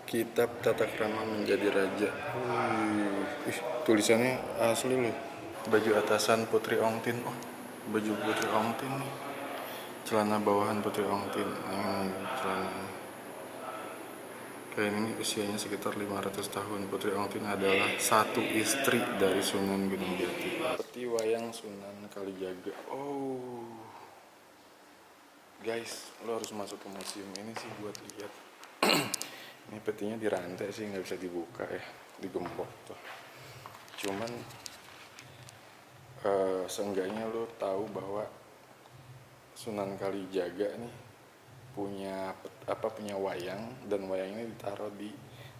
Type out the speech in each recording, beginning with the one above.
Kitab Tata Krama Menjadi Raja. Tulisannya asli loh. Baju atasan Putri Ongtin. Oh, baju Putri Ongtin nih. Celana bawahan Putri Ongtin. Celana. Kain ini usianya sekitar 500 tahun. Putri Ongtin adalah satu istri dari Sunan Gunung Jati. Peti wayang Sunan Kalijaga. Oh, guys, lo harus masuk ke museum ini sih buat lihat. Ini petinya dirantai sih, nggak bisa dibuka ya, digembok tuh. Cuman seenggaknya lo tahu bahwa Sunan Kalijaga nih punya wayang, dan wayang ini ditaruh di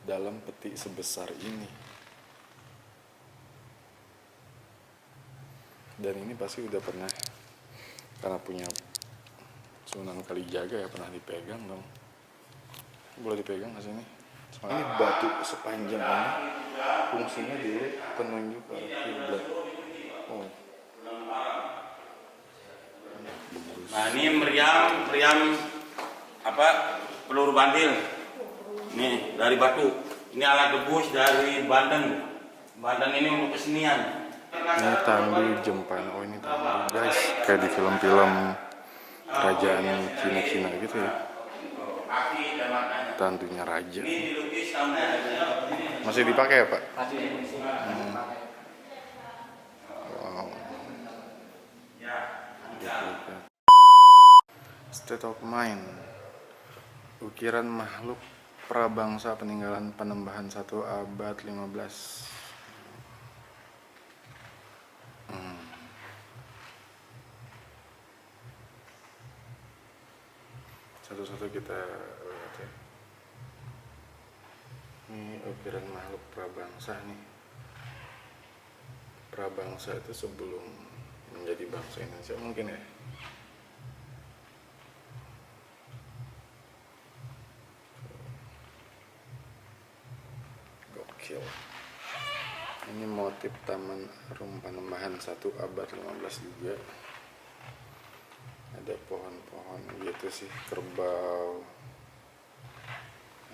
dalam peti sebesar ini. Dan ini pasti udah pernah, karena punya Sunan Kalijaga ya, pernah dipegang dong. Boleh dipegang nggak sih ini? Ini batu sepanjang ini fungsinya dulu penunjuk arah kiblat. Oh. Nah ini meriam peluru bantil. Nih dari batu. Ini alat debus dari Banten. Banten ini untuk kesenian. Ini tandu jempan. Oh, ini tandu guys, kayak di film-film kerajaan Cina gitu ya. Tandunya raja. Masih dipakai ya Pak? Masih dipakai. Wow. State of Mind. Ukiran makhluk prabangsa peninggalan Panembahan 1 abad 15. Satu-satu kita lihat ya. Ini ukiran makhluk prabangsa nih. Prabangsa itu sebelum menjadi bangsa Indonesia mungkin ya. Gokil. Ini motif Taman Arum Panembahan 1 abad 15 juga. Ada pohon-pohon gitu sih, kerbau.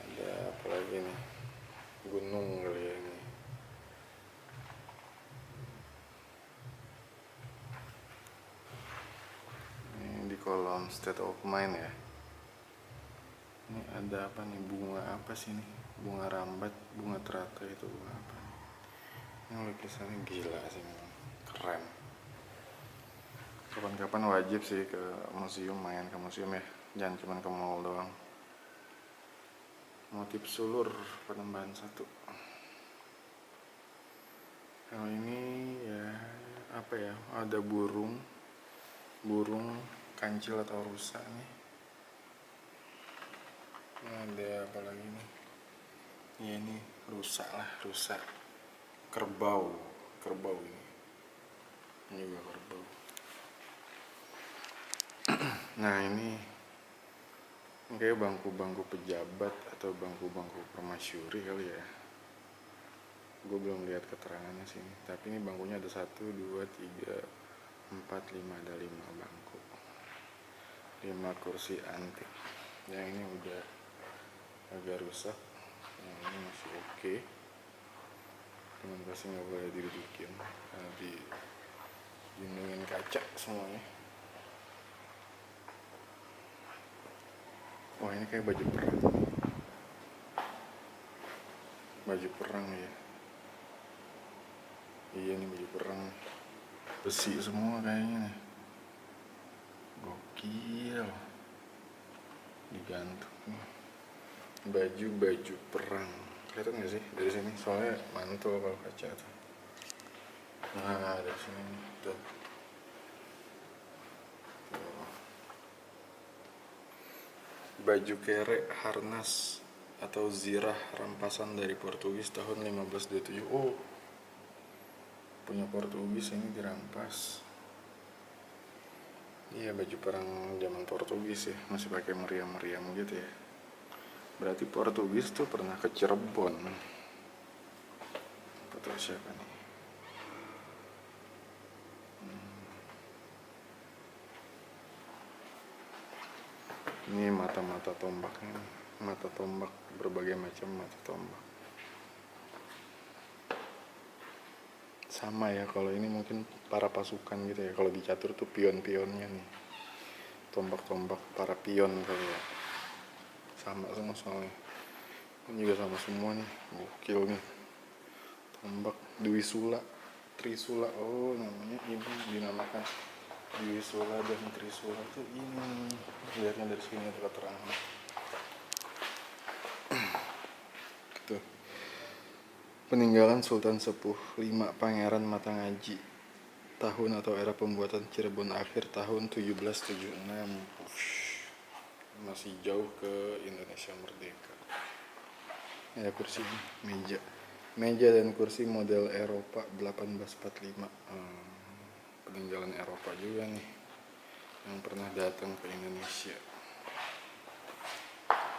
Ada apa lagi nih? Gunung kali ya ini. Ini di kolom State of Mind ya. Ini ada apa nih? Bunga apa sih nih? Bunga rambat, bunga teratai, itu bunga apa? Ini lukisannya gila sih memang. Keren. Kapan-kapan wajib sih ke museum, main ke museum ya, jangan cuma ke mall doang. Motif sulur Panembahan 1. Kalau ini ya apa ya, ada burung kancil atau rusa nih. Ini ada apa lagi nih? Ya ini rusa lah, rusa. Kerbau ini juga kerbau. Nah ini kayak bangku-bangku pejabat atau bangku-bangku permasyuri kali ya. Gue belum lihat keterangannya sih, tapi ini bangkunya ada 1, 2, 3, 4, 5, ada 5 bangku, 5 kursi antik. Yang ini udah agak rusak, yang ini masih oke. Cuman pasti nggak boleh didudukin karena dilindungin kaca semuanya. Wah ini kayak baju perang nih. Baju perang ya. Iya nih baju perang. Besi semua kayaknya nih. Gokil. Digantung nih. Baju perang. Kelihatan gak sih dari sini? Soalnya mantul kalau kaca tuh. Nah dari sini nih. Tuh. Baju kere harnas atau zirah rampasan dari Portugis tahun 1527. Oh, punya Portugis ini dirampas. Iya baju perang zaman Portugis ya, masih pakai meriam-meriam gitu ya. Berarti Portugis tuh pernah ke Cirebon. Foto siapa nih? Ini mata-mata tombaknya, mata tombak, berbagai macam mata tombak. Sama ya, kalau ini mungkin para pasukan gitu ya. Kalau di catur tuh pion-pionnya nih, tombak-tombak para pion kali ya. Sama semua soalnya. Ini juga sama semua nih, gokil nih. Tombak Dwi Sula, Trisula, oh namanya ini dinamakan Dwi Sula dan Trisula tuh ini. Lihatnya dari sini tuh keterangan. Gitu. Peninggalan Sultan Sepuh 5 Pangeran Matangaji, tahun atau era pembuatan Cirebon akhir tahun 1776. Masih jauh ke Indonesia merdeka. Ada kursi ini, meja dan kursi model Eropa 1845. Peninggalan Eropa juga nih yang pernah datang ke Indonesia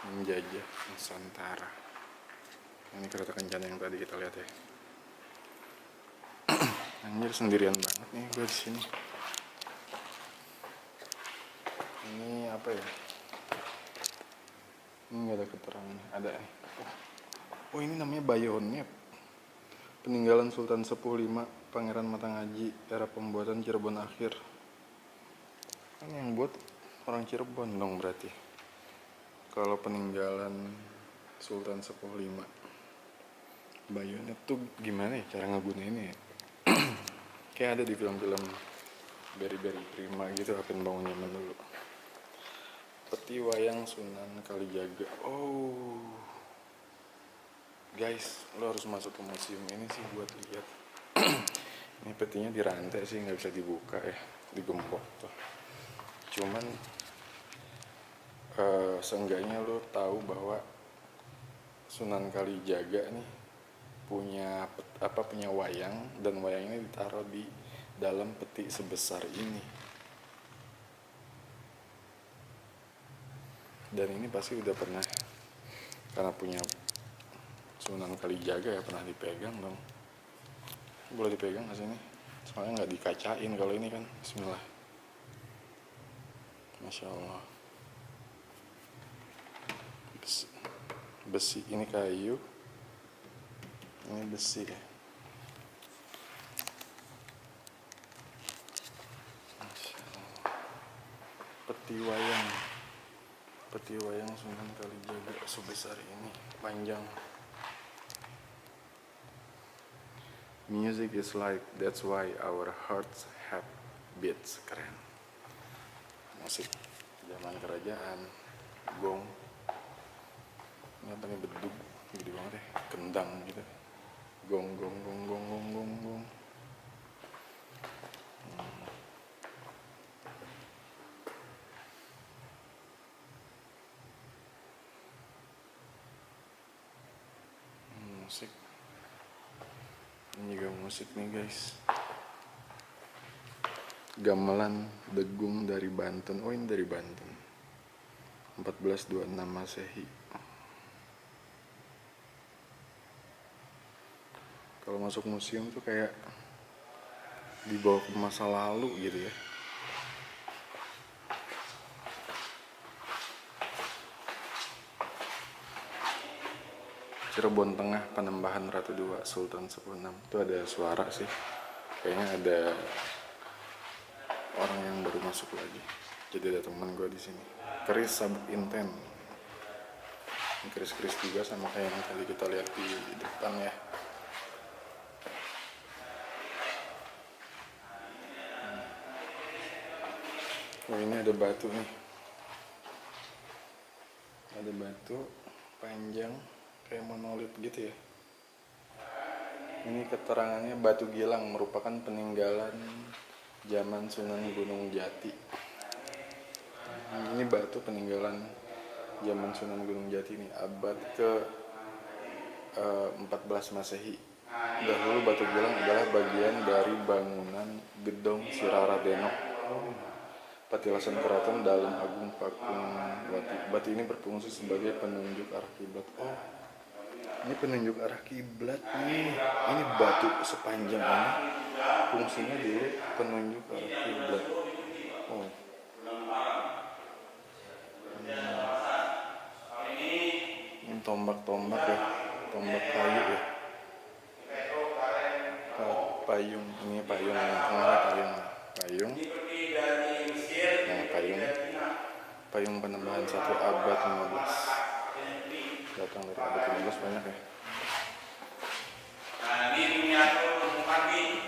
menjajah Nusantara. Ini kereta kencana yang tadi kita lihat ya. Anjir, sendirian banget nih gue di sini. Ini apa ya? Ini nggak ada keterangan. Ada nih. Oh ini namanya bayonet. Peninggalan Sultan Sepuh 5 Pangeran Matangaji, era pembuatan Cirebon akhir. Kan yang buat orang Cirebon dong berarti. Kalau peninggalan Sultan Sepuh 5. Bayonet tuh gimana ya cara ngegunainnya ya? Kayak ada di film-film Beri-Beri Prima gitu, akan bangun zaman dulu. Peti wayang Sunan Kalijaga. Oh guys, lo harus masuk ke museum ini sih buat lihat. Ini petinya dirantai sih, nggak bisa dibuka ya, digembok tuh. Cuman seenggaknya lo tahu bahwa Sunan Kalijaga nih punya wayang, dan wayangnya ditaruh di dalam peti sebesar ini. Dan ini pasti udah pernah, karena punya Sunan Kalijaga ya, pernah dipegang dong. Boleh dipegang nggak sih ini? Soalnya nggak dikacain kalau ini kan. Bismillah. Masya Allah. Besi ini kayu, ini besi ya. Masya Allah. Peti wayang Sunan Kalijaga sebesar ini, panjang. Music is life, that's why our hearts have beats. Keren. Musik zaman kerajaan, gong. Ini apa nih, bedug, gede banget ya, kendang gitu. Gong gong gong gong gong gong gong. Musik. Ini juga musik nih guys. Gamelan Degung dari Banten. Oh ini dari Banten. 1426 Masehi. Kalau masuk museum tuh kayak dibawa ke masa lalu gitu ya. Cirebon Tengah, Panembahan Ratu II, Sultan Sepuh 6. Itu ada suara sih. Kayaknya ada orang yang baru masuk lagi. Jadi ada teman gue di sini. Keris Sabuk Inten. Keris-keris juga sama kayak yang tadi kita lihat di depan ya. Oh ini ada batu nih. Ada batu panjang kayak monolit gitu ya. Ini keterangannya Batu Gilang merupakan peninggalan zaman Sunan Gunung Jati. Ini batu peninggalan zaman Sunan Gunung Jati nih, abad ke 14 Masehi. Dahulu Batu Gilang adalah bagian dari bangunan Gedong Siraradenok, Patilasan Keraton Dalem Agung Pakunwati. Batu ini berfungsi sebagai penunjuk arah kiblat. Oh, ini penunjuk arah kiblat nih. Ini batu sepanjang ini fungsinya dulu penunjuk arah kiblat. Oh. tombak-tombak ya, tombak kayu ya. Payung, ini payung yang tengahnya payung. Nah, payung penambahan 1 abad 15. Datang dari abad 15 banyak ya.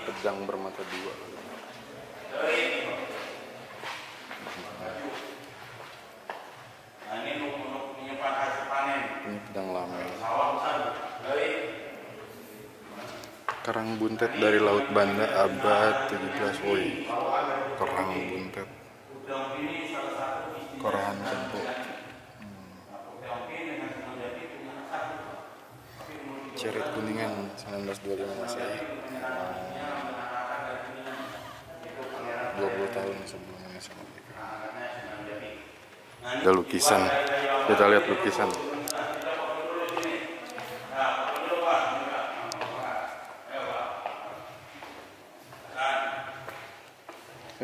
Pedang bermata 2. Ini pedang lamel. Kerang buntet dari Laut Banda abad 17. Woi, kerang buntet. Korahan Kebo. Cerit Kuningan 1925 Masehi. 20 tahun sebelum Indonesia merdeka. Ada lukisan. Kita lihat lukisan.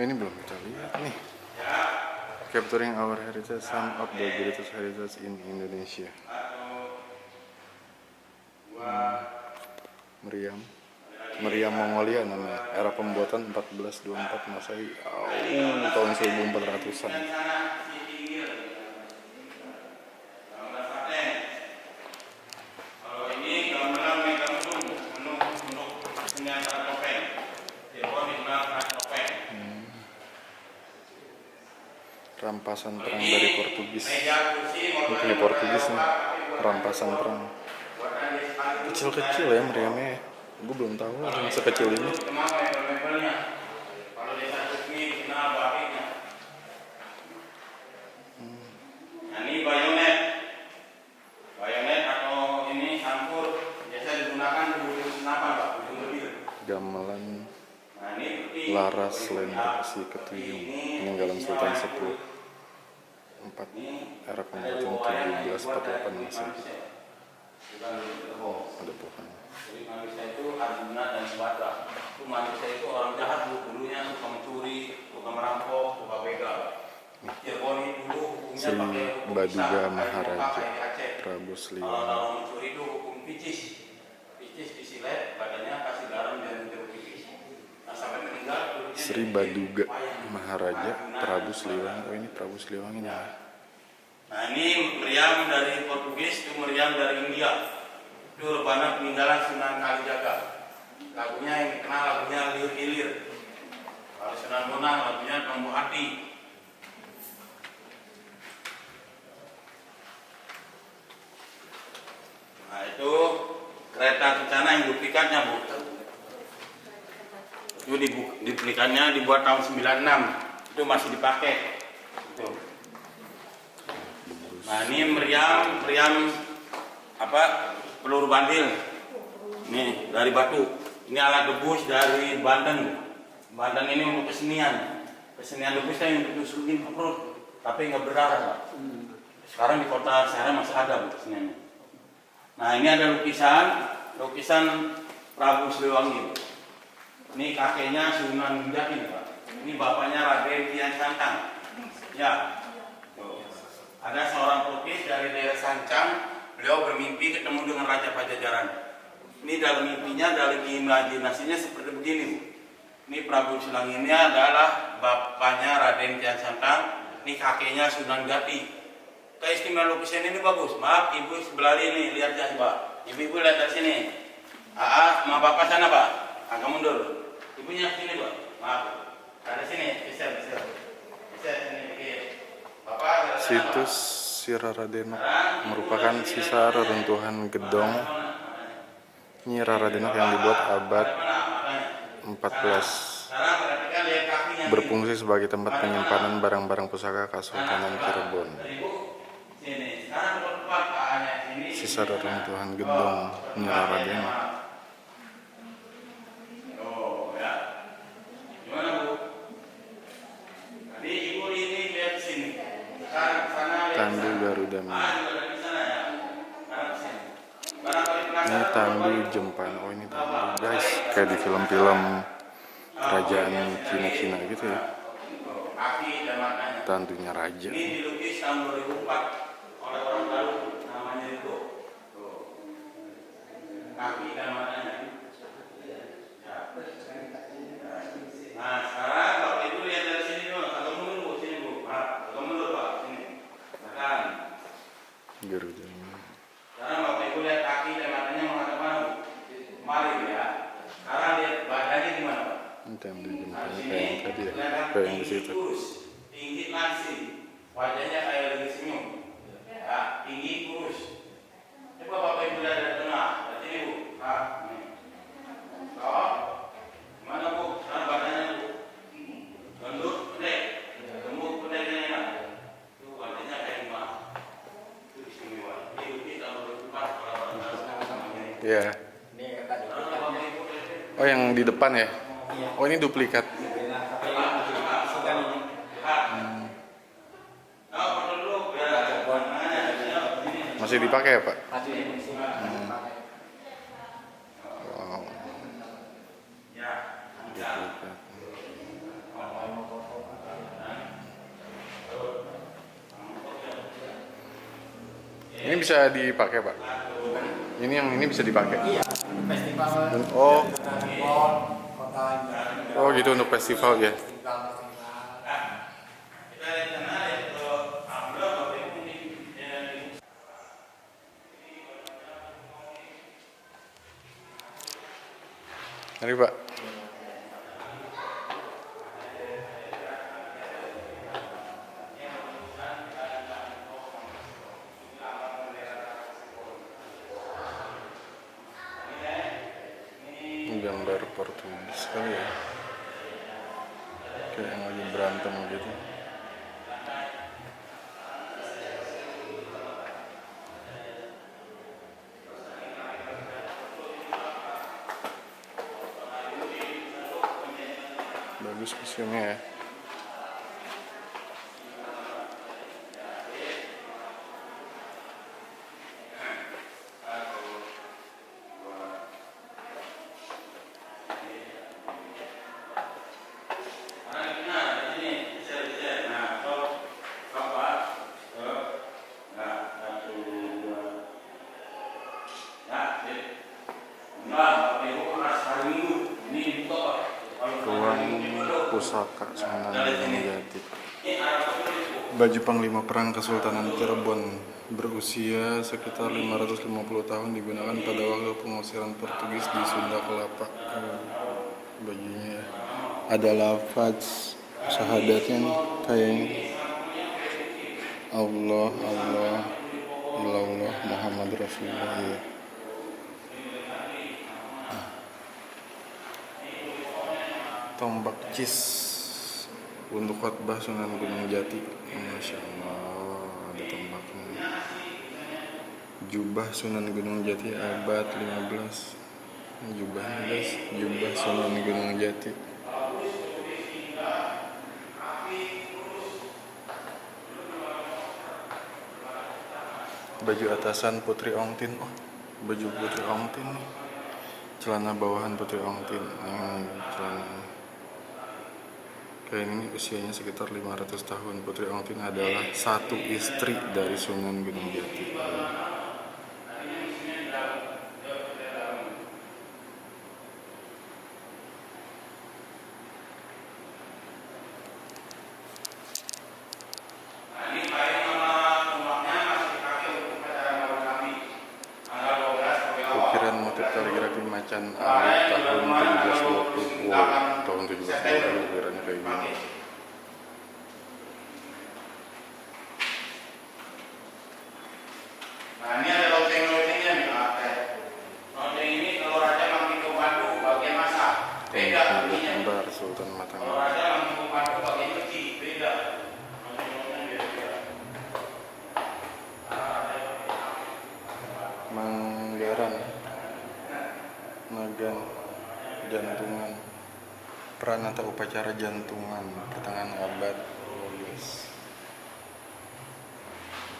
Ini belum kita lihat nih. Capturing our heritage, some of the greatest heritage in Indonesia. Meriam Mongolia namanya. Era pembuatan 1424 Masehi. Tahun 1400-an. Rampasan perang dari Portugis. Ini Portugis nih. Rampasan perang. Kecil-kecil ya meriamnya. Gue belum tahu yang sekecil ini. Ini bayonet. Bayonet atau ini sampur biasa digunakan di ujung senapan, Pak, ujung bibir. Gamelan Laras Lender Si Ketuyung, peninggalan Sultan Sepuh 4 era pembuatan 1748 Masehi. Ada pohon. Jadi manusia itu Arjuna dan Subhadra. Itu manusia itu orang jahat dulunya, suka mencuri, suka merampok, suka begal. Cirebon dulu hukumnya Sri pakai hukum Baduga pisah, Maharaja Prabu Sliwangi. kalau mencuri itu hukum picis. Picis disilet, badannya kasih garam dan jeruk pipis. Nah, sampai meninggal. Sri Baduga Maharaja Prabu Sliwangi. Oh, ini Prabu Sliwangi nih. Nah, ini meriam dari Portugis, itu meriam dari India. Itu rebana peninggalan Sunan Kalijaga. Lagunya yang dikenal lagunya Lir Ilir. Kalau Sunan Bonang lagunya Tombo Hati. Nah, itu kereta kencana yang duplikatnya, Bu. Itu duplikannya dibuat tahun 96. Itu masih dipakai. Itu. Nah, ini meriam apa? Peluru bandil. Nih, dari batu. Ini alat debus dari Bandeng. Bandeng ini untuk kesenian. Kesenian debus yang ditusukin ke perut, tapi nggak berdarah, Pak. Sekarang di kota Serang masih ada, Bu, keseniannya. Nah, ini ada lukisan Prabu Sliwangi. Ini kakeknya Sunan Gunjati, Pak. Ini bapaknya Raden Kian Santang. Ya. Tuh. Ada seorang pelukis dari daerah Sancang. Beliau bermimpi ketemu dengan Raja Pajajaran. Ini dalam mimpinya, dalam imajinasinya seperti begini, Bu. Ini Prabu Sliwangi ini adalah bapaknya Raden Kian Santang. Ini kakeknya Sunan Jati. Keistimewaan lukisan ini bagus. Maaf, ibu sebelah ini lihat ya, Pak. Ibu lihat dari sini. Sama bapak sana, Pak. Agak mundur. Ibunya sini, Pak. Maaf. Ada sini, bisa sini dikit. Bapak. Situs Siraradenok merupakan sisa reruntuhan gedong Nyi Raradenok yang dibuat abad 14. Berfungsi sebagai tempat penyimpanan barang-barang pusaka Kesultanan Cirebon. Sisa reruntuhan gedong Nyi Raradenok. Tandu Garuda Mini. Ini tandu Jepang. Oh, ini tandu, guys, kayak di film-film kerajaan Cina gitu ya. Tandunya raja. Ini dilukis tahun 2004 oleh orang baru namanya itu kaki dan matanya. Nah, sekarang Bapak Ibu lihat dari sini dulu, agak mundur Bu, sini Bu. Agak mundur Pak, sini. Nah, Gerudanya. sekarang Bapak Ibu lihat kaki dan matanya menghadap mana Bu? Kemarin ya. Sekarang lihat badannya di mana Pak? Itu yang di Nah, jempolnya sini kayak yang tadi ya, kelihatan kayak yang di tinggi situ. kurus, tinggi langsing, wajahnya kayak lagi senyum. Ya, tinggi kurus. Coba Bapak Ibu lihat dari tengah, dari sini Bu. Nih. Oh, mana Bu? Sekarang badannya Bu. Gendut, pendek, gemuk, pendek dan enak. Itu wajahnya kayak gimana? Itu istimewa. Ini kita berdebat kalau namanya. Iya. Ini kata duplikatnya. Oh yang di depan ya? Iya. Oh ini duplikat. Nah, tapi ini diisikan ini. Oh, foto dulu biar ini. Masih dipakai ya Pak? Masih diisi. Pakai. Wow. Ya, Duplikat. Ini bisa dipakai Pak? Ini yang ini bisa dipakai? Iya, festival. Oh. Pon, kota ini. Oh gitu untuk festival ya? Festival. kita lihat sana lihat ke Amro, Bapak Ibu ini. Mari Pak. Ini gambar Portugis kali ya? Kayak yang lagi berantem gitu. Bagus museumnya ya. Ruang pusaka Sunan Gunung Jati. Baju Panglima Perang Kesultanan Cirebon berusia sekitar 550 tahun digunakan pada waktu pengusiran Portugis di Sunda Kelapa. Bajunya ya. Ada lafaz syahadatnya nih kayaknya. Allah Allah ilallah Muhammad Rasulullah ya. Tombak cis untuk khotbah Sunan Gunung Jati. Masya Allah, ada tombaknya. Jubah Sunan Gunung Jati abad 15. Jubahnya guys, jubah Sunan Gunung Jati. Baju atasan Putri Ongtin. Oh, baju Putri Ongtin nih. Celana bawahan Putri Ongtin. Celana. Kayak ini usianya sekitar 500 tahun. Putri Ongtin adalah satu istri dari Sunan Gunung Jati. Ukiran motif kaligrafi macan alit tahun 1720. Wow, tahun 1720 ukirannya kayak gini. Nah, ini ada lonceng-loncengnya nih, Pak. Lonceng ini telur aja Mangkiko Batu bagian masak. Beda bunyinya. Gambar Sultan Telur Mataram. aja Mangkiko Batu bagian cuci, beda. Lonceng-lonceng beda. Manggaran, Nagan, Jantungan, peran atau upacara jantungan pertengahan abad. Oh yes.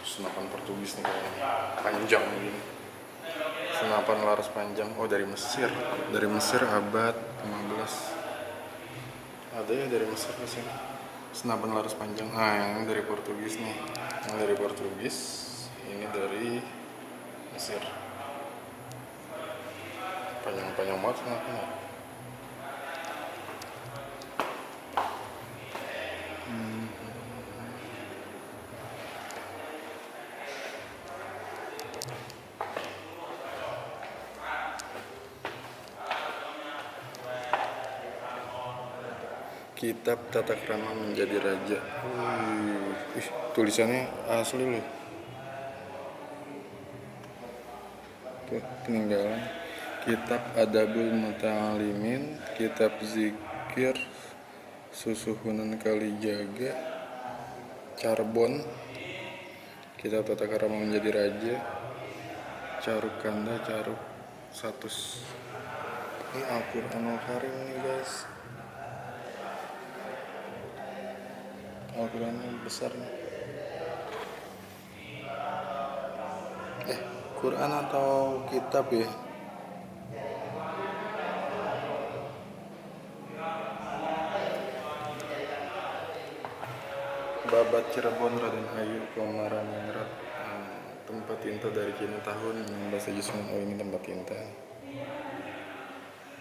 Senapan Portugis nih kayaknya, panjang gini. Senapan laras panjang, oh dari Mesir abad 15. Ada ya dari Mesir ke sini. Senapan laras panjang, yang dari Portugis nih, yang dari Portugis, ini dari Mesir. Panjang-panjang banget kenapa ya? Kitab Tata Krama Menjadi Raja. Ih, tulisannya asli loh. Tuh, peninggalan. Kitab Adabul Muta'alimin, Kitab Zikir Susuhunan Kalijaga, Carbon, Kitab Tata Krama Menjadi Raja, Caruk Kanda, Caruk Satus. Ini Al-Quranul Karim nih guys. Al-Quran besar nih. Quran atau kitab ya? Babat Cirebon Raden Ayu Komaraningrat. Tempat tinta dari kini tahun 16 Oh ini tempat tinta.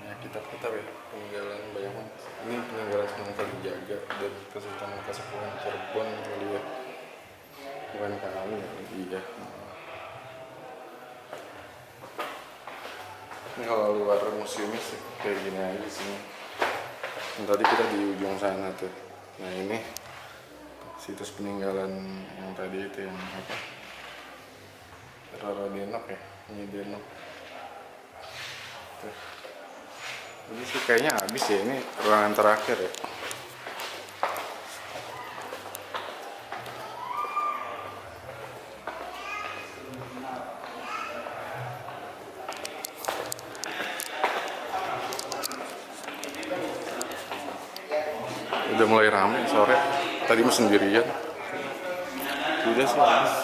Ya kitab-kitab ya, peninggalan banyak banget. Ini peninggalan Sunan Kalijaga dan Kesultanan Kasepuhan Cirebon kali ya. Bukan kali ya, iya. Ini kalau luar museumnya sih kayak gini aja sih. Tadi kita di ujung sana tuh. Nah ini situs peninggalan yang tadi itu yang apa? Roro Denok ya, Nyi Denok. Tuh. Ini sih kayaknya habis ya, ini ruangan terakhir ya. Udah mulai ramai sore, tadi mau sendirian. Udah sih habis.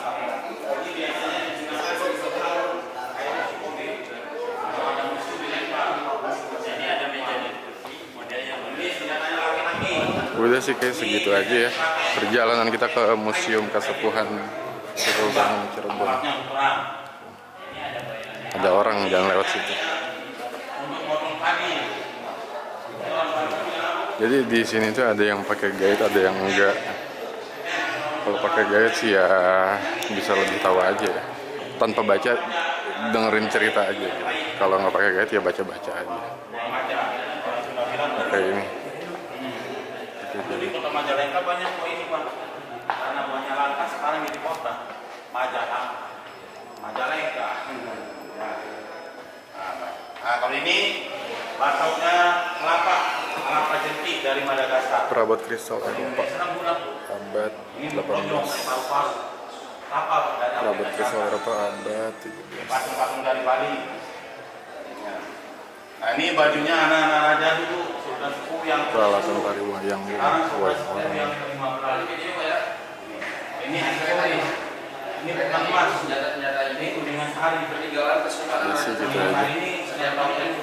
Udah sih kayak segitu aja ya perjalanan kita ke Museum Kasepuhan Kesultanan Cirebon. Ada orang jangan lewat situ. Jadi di sini tuh ada yang pakai guide, ada yang enggak. Kalau pakai guide sih ya bisa lebih tahu aja ya. Tanpa baca, dengerin cerita aja gitu. Kalau nggak pakai guide ya baca-baca aja. Kayak ini. Jadi kota Majalengka banyak kok ini Pak. Karena banyak langka sekarang jadi kota Majalengka. Nah kalau ini bakaunya kelapa jentik dari Madagaskar. Perabot kristal Eropa abad 18. Perabot kristal Eropa abad 17. Patung-patung dari Bali. Nah ini bajunya anak-anak raja dulu sudah sepuh yang Peralatan tari wayang sekarang sudah sepuh orang. yang ke-15. Ini aksesoris. Ini bukan emas, senjata-senjata ini kuningan sehari peninggalan Kesultanan. Isi gitu aja. Ini senjata yang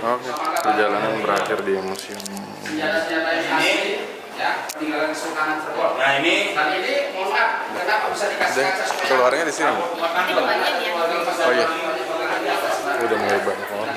Oke, perjalanan berakhir di museum. Senjata-senjata yang asli, ya, peninggalan Kesultanan Cirebon. Nah ini Dan ini, mohon maaf, kenapa bisa dikasih Dan kaca supaya keluarnya di sini. Ini bagian ya. Oh iya, udah mulai banyak orang.